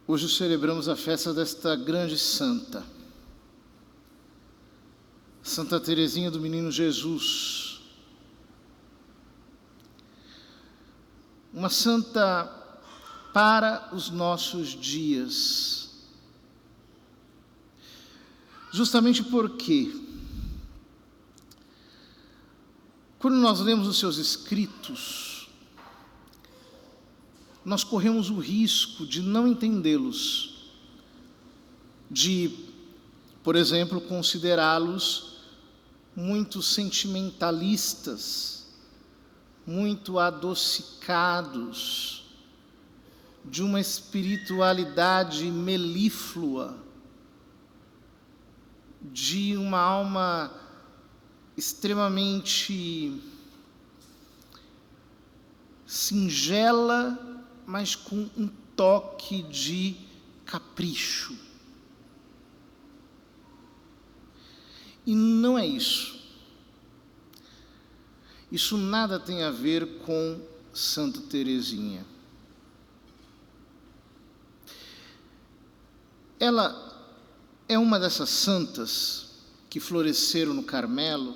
Hoje celebramos a festa desta grande santa, Santa Teresinha do Menino Jesus. Uma santa para os nossos dias. Justamente porque, quando nós lemos os seus escritos, nós corremos o risco de não entendê-los, de, por exemplo, considerá-los muito sentimentalistas, muito adocicados, de uma espiritualidade melíflua, de uma alma extremamente singela, mas com um toque de capricho. E não é isso. Isso nada tem a ver com Santa Teresinha. Ela é uma dessas santas que floresceram no Carmelo,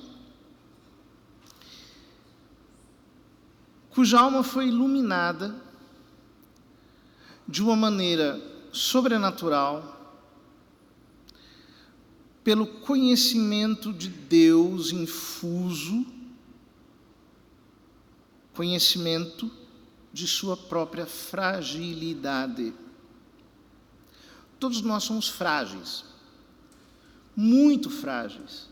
cuja alma foi iluminada de uma maneira sobrenatural pelo conhecimento de Deus infuso, conhecimento de sua própria fragilidade. Todos nós somos frágeis, muito frágeis.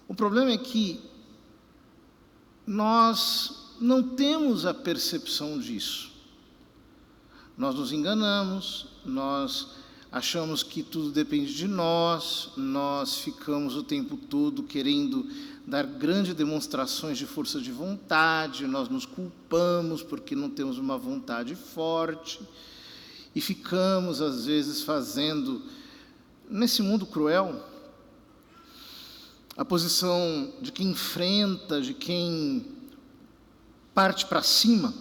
O problema é que nós não temos a percepção disso. Nós nos enganamos, nós achamos que tudo depende de nós, nós ficamos o tempo todo querendo dar grandes demonstrações de força de vontade, nós nos culpamos porque não temos uma vontade forte e ficamos, às vezes, fazendo, nesse mundo cruel, a posição de quem enfrenta, de quem parte para cima.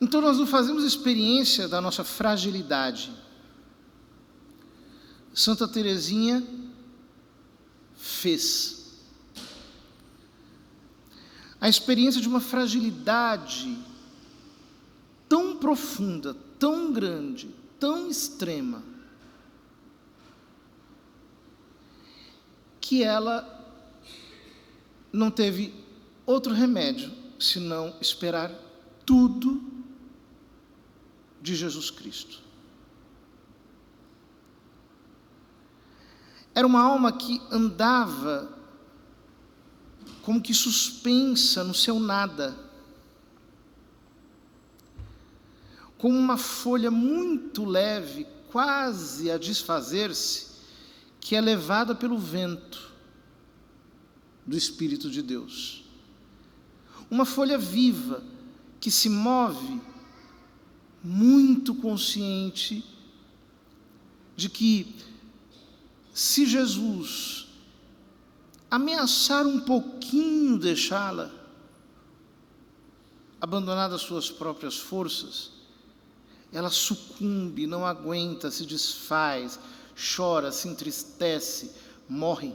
Então nós não fazemos experiência da nossa fragilidade. Santa Teresinha fez a experiência de uma fragilidade tão profunda, tão grande, tão extrema, que ela não teve outro remédio senão esperar tudo de Jesus Cristo. Era uma alma que andava como que suspensa no seu nada, como uma folha muito leve, quase a desfazer-se, que é levada pelo vento do Espírito de Deus. Uma folha viva que se move muito consciente de que, se Jesus ameaçar um pouquinho deixá-la, abandonada às suas próprias forças, ela sucumbe, não aguenta, se desfaz, chora, se entristece, morre.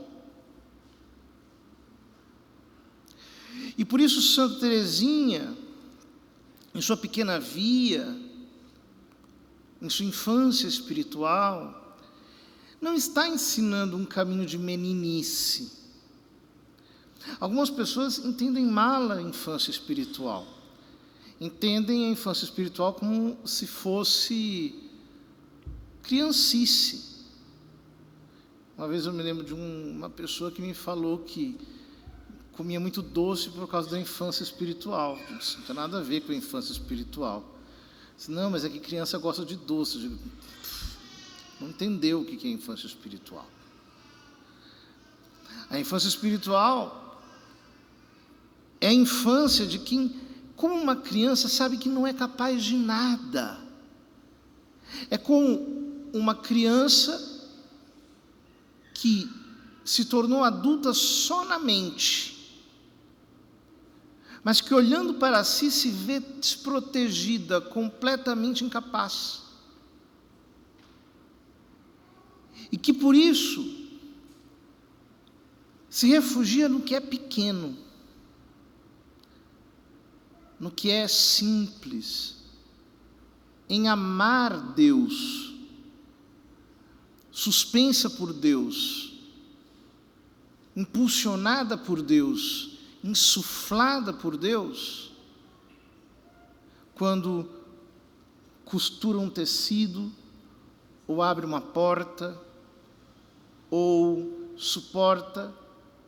E por isso Santa Teresinha, em sua pequena via, em sua infância espiritual, não está ensinando um caminho de meninice. Algumas pessoas entendem mal a infância espiritual. Entendem a infância espiritual como se fosse criancice. Uma vez eu me lembro de uma pessoa que me falou que comia muito doce por causa da infância espiritual. Isso não tem nada a ver com a infância espiritual. Disse, não, mas é que criança gosta de doce. Eu digo, não entendeu o que é infância espiritual. A infância espiritual é a infância de quem, como uma criança, sabe que não é capaz de nada. É como uma criança que se tornou adulta só na mente, mas que olhando para si se vê desprotegida, completamente incapaz. E que por isso se refugia no que é pequeno, no que é simples, em amar Deus, suspensa por Deus, impulsionada por Deus, insuflada por Deus, quando costura um tecido, ou abre uma porta, ou suporta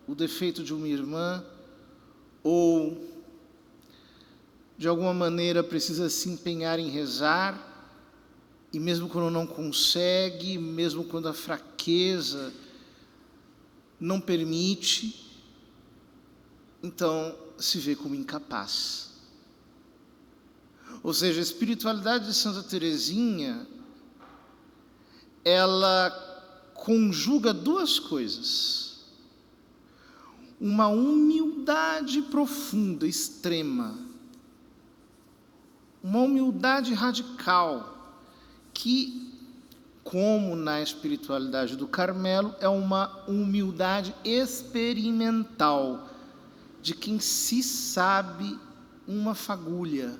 o defeito de uma irmã, ou de alguma maneira precisa se empenhar em rezar, e mesmo quando não consegue, mesmo quando a fraqueza não permite, então se vê como incapaz. Ou seja, a espiritualidade de Santa Teresinha, ela conjuga duas coisas: uma humildade profunda, extrema, uma humildade radical, que, como na espiritualidade do Carmelo, é uma humildade experimental, de quem se sabe uma fagulha.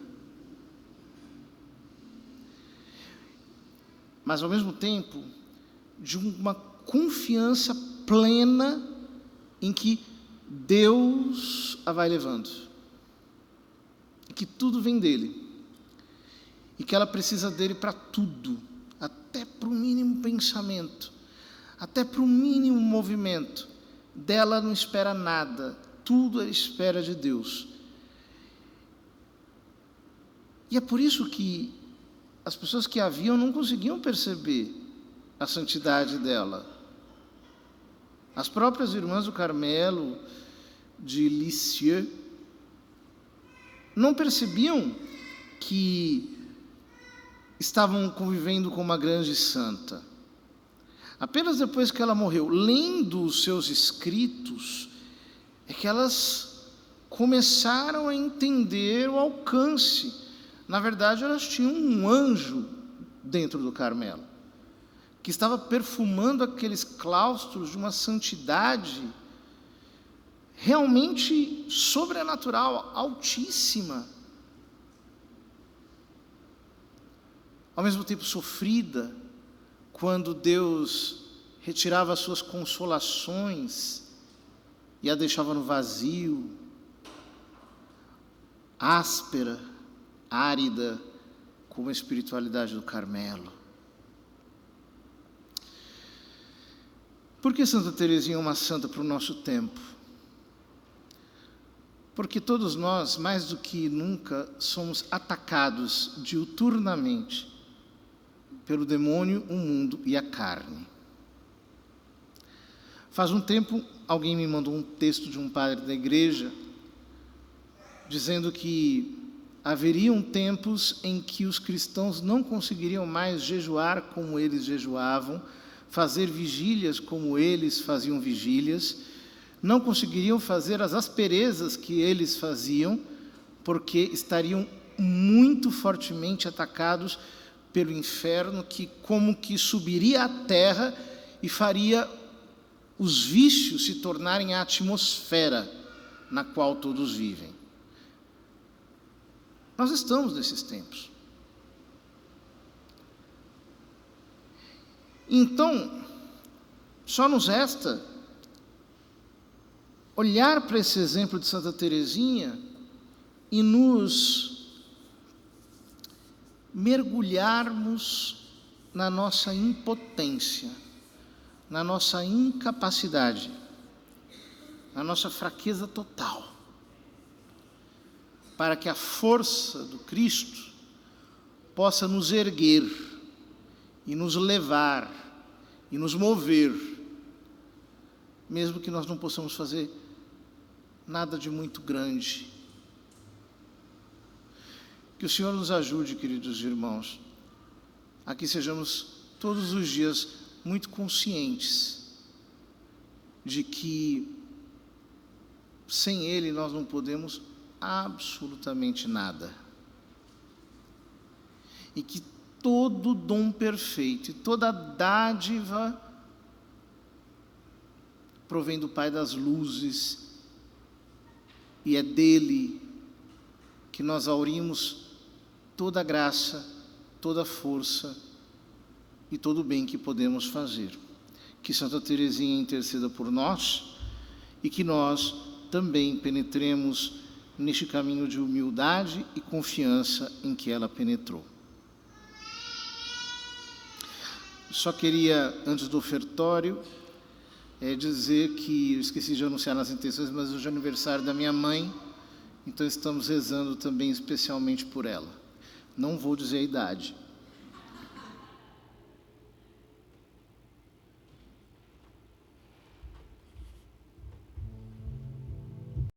Mas, ao mesmo tempo, de uma confiança plena em que Deus a vai levando, e que tudo vem dele, e que ela precisa dele para tudo, até para o mínimo pensamento, até para o mínimo movimento. Dela não espera nada, tudo ela espera de Deus. E é por isso que as pessoas que a viam não conseguiam perceber a santidade dela. As próprias irmãs do Carmelo, de Lisieux, não percebiam que estavam convivendo com uma grande santa. Apenas depois que ela morreu, lendo os seus escritos, é que elas começaram a entender o alcance. Na verdade, elas tinham um anjo dentro do Carmelo, que estava perfumando aqueles claustros de uma santidade realmente sobrenatural, altíssima. Ao mesmo tempo sofrida, quando Deus retirava as suas consolações e a deixava no vazio, áspera, árida, como a espiritualidade do Carmelo. Por que Santa Teresinha é uma santa para o nosso tempo? Porque todos nós, mais do que nunca, somos atacados diuturnamente pelo demônio, o mundo e a carne. Faz um tempo, alguém me mandou um texto de um padre da igreja, dizendo que haveriam tempos em que os cristãos não conseguiriam mais jejuar como eles jejuavam, fazer vigílias como eles faziam vigílias, não conseguiriam fazer as asperezas que eles faziam, porque estariam muito fortemente atacados pelo inferno, que como que subiria à terra e faria os vícios se tornarem a atmosfera na qual todos vivem. Nós estamos nesses tempos. Então, só nos resta olhar para esse exemplo de Santa Teresinha e nos mergulharmos na nossa impotência, na nossa incapacidade, na nossa fraqueza total, para que a força do Cristo possa nos erguer e nos levar e nos mover, mesmo que nós não possamos fazer nada de muito grande. Que o Senhor nos ajude, queridos irmãos, a que sejamos todos os dias muito conscientes de que sem Ele nós não podemos absolutamente nada. E que todo dom perfeito e toda dádiva provém do Pai das luzes, e é dele que nós aurimos toda a graça, toda a força e todo o bem que podemos fazer. Que Santa Teresinha interceda por nós e que nós também penetremos neste caminho de humildade e confiança em que ela penetrou. Só queria, antes do ofertório, dizer que eu esqueci de anunciar nas intenções, mas hoje é aniversário da minha mãe, então estamos rezando também especialmente por ela. Não vou dizer a idade,